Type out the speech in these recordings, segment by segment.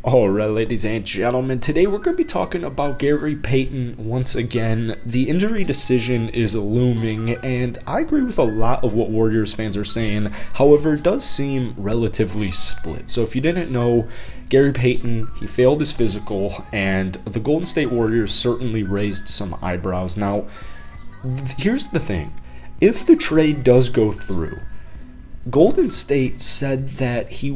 Alright, ladies and gentlemen, today we're going to be talking about Gary Payton once again. The injury decision is looming, and I agree with a lot of what Warriors fans are saying. However, it does seem relatively split. So if you didn't know, Gary Payton, he failed his physical, and the Golden State Warriors certainly raised some eyebrows. Now, here's the thing. If the trade does go through, Golden State said that he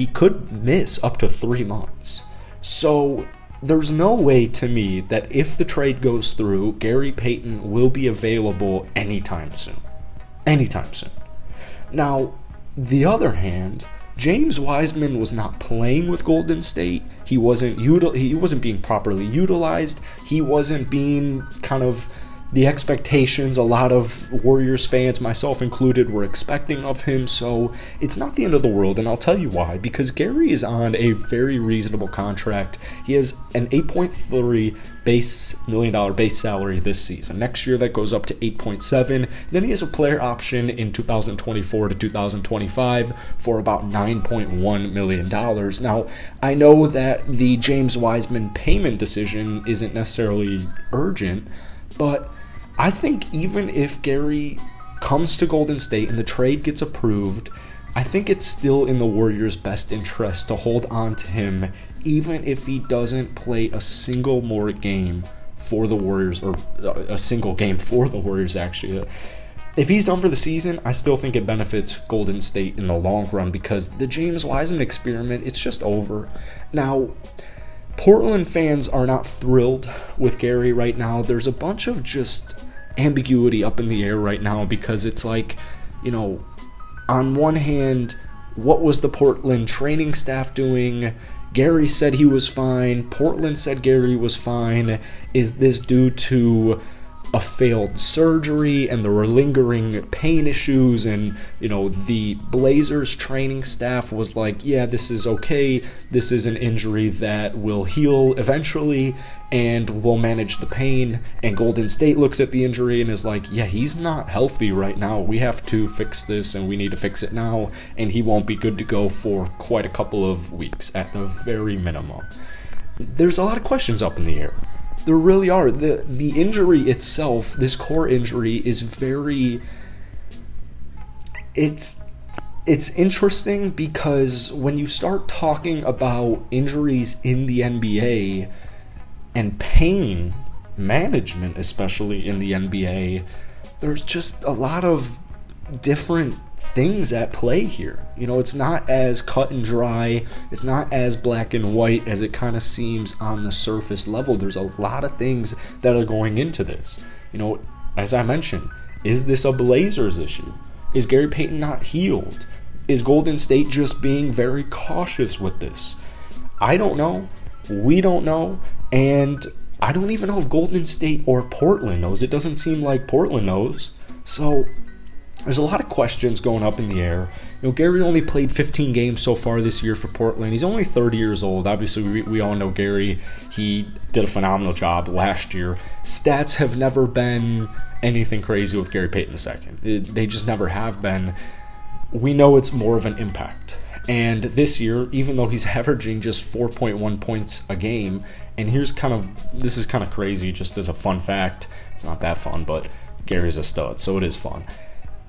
could miss up to 3 months. So there's no way to me that if the trade goes through, Gary Payton will be available anytime soon. Anytime soon. Now, the other hand, James Wiseman was not playing with Golden State. He wasn't being properly utilized. He wasn't being the expectations a lot of Warriors fans, myself included, were expecting of him. So it's not the end of the world, and I'll tell you why. Because Gary is on a very reasonable contract. He has an $8.3 million base salary this season. Next year that goes up to 8.7. Then he has a player option in 2024 to 2025 for about $9.1 million. Now, I know that the James Wiseman payment decision isn't necessarily urgent, but I think even if Gary comes to Golden State and the trade gets approved, I think it's still in the Warriors' best interest to hold on to him, even if he doesn't play a single more game for the Warriors, or a single game for the Warriors, actually. If he's done for the season, I still think it benefits Golden State in the long run, because the James Wiseman experiment, it's just over. Now, Portland fans are not thrilled with Gary right now. There's a bunch of just ambiguity up in the air right now, because it's like, on one hand, what was the Portland training staff doing? Gary said he was fine. Portland said Gary was fine. Is this due to a failed surgery and there were lingering pain issues, and the Blazers training staff was like, yeah, this is okay, this is an injury that will heal eventually and we'll manage the pain, and Golden State looks at the injury and is like, yeah, he's not healthy right now, we have to fix this and we need to fix it now, and he won't be good to go for quite a couple of weeks at the very minimum. There's a lot of questions up in the air. There really are. The injury itself, this core injury, is very... It's interesting, because when you start talking about injuries in the NBA and pain management, especially in the NBA, there's just a lot of different things at play here. It's not as cut and dry, it's not as black and white as it kind of seems on the surface level. There's a lot of things that are going into this. As I mentioned, is this a Blazers issue? Is Gary Payton not healed? Is Golden State just being very cautious with this? I don't know. We don't know. And I don't even know if Golden State or Portland knows. It doesn't seem like Portland knows. So there's a lot of questions going up in the air. Gary only played 15 games so far this year for Portland. He's only 30 years old. Obviously, we all know Gary. He did a phenomenal job last year. Stats have never been anything crazy with Gary Payton II. They just never have been. We know it's more of an impact. And this year, even though he's averaging just 4.1 points a game, and this is kind of crazy just as a fun fact. It's not that fun, but Gary's a stud, so it is fun.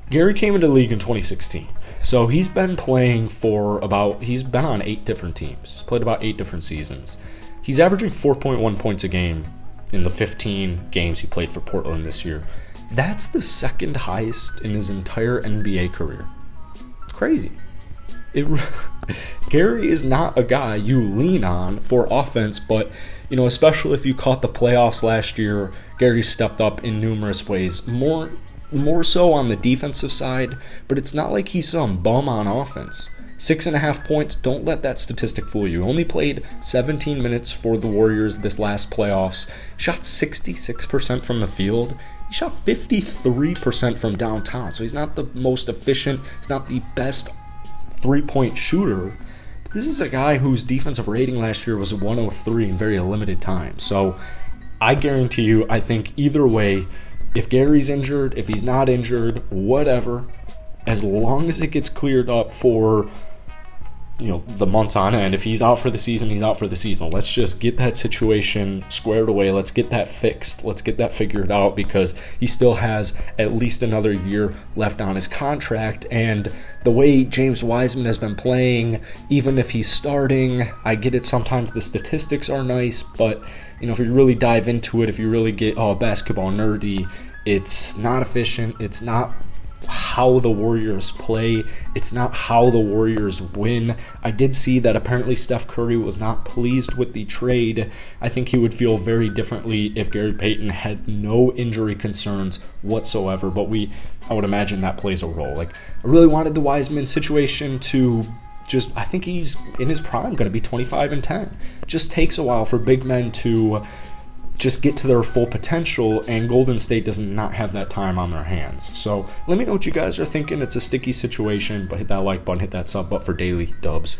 Gary came into the league in 2016, so he's been on 8 different teams. He's played about 8 different seasons. He's averaging 4.1 points a game in the 15 games he played for Portland this year. That's the second highest in his entire NBA career. It's crazy. Gary is not a guy you lean on for offense, but especially if you caught the playoffs last year, Gary stepped up in numerous ways. More so on the defensive side, but it's not like he's some bum on offense. 6.5 points, don't let that statistic fool you. Only played 17 minutes for the Warriors this last playoffs. Shot 66% from the field. He shot 53% from downtown, so he's not the most efficient, he's not the best three-point shooter. This is a guy whose defensive rating last year was 103 in very limited time. So I guarantee you, I think either way, if Gary's injured, if he's not injured, whatever, as long as it gets cleared up for the months on end. If he's out for the season, he's out for the season. Let's just get that situation squared away. Let's get that fixed. Let's get that figured out, because he still has at least another year left on his contract. And the way James Wiseman has been playing, even if he's starting, I get it, sometimes the statistics are nice, but if you really dive into it, if you really get basketball nerdy, it's not efficient. It's not how the Warriors play. It's not how the Warriors win. I did see that apparently Steph Curry was not pleased with the trade. I think he would feel very differently if Gary Payton had no injury concerns whatsoever, but I would imagine that plays a role. I really wanted the Wiseman situation to I think he's in his prime going to be 25 and 10. Just takes a while for big men to just get to their full potential, and Golden State does not have that time on their hands. So let me know what you guys are thinking. It's a sticky situation, but hit that like button, hit that sub button for daily dubs.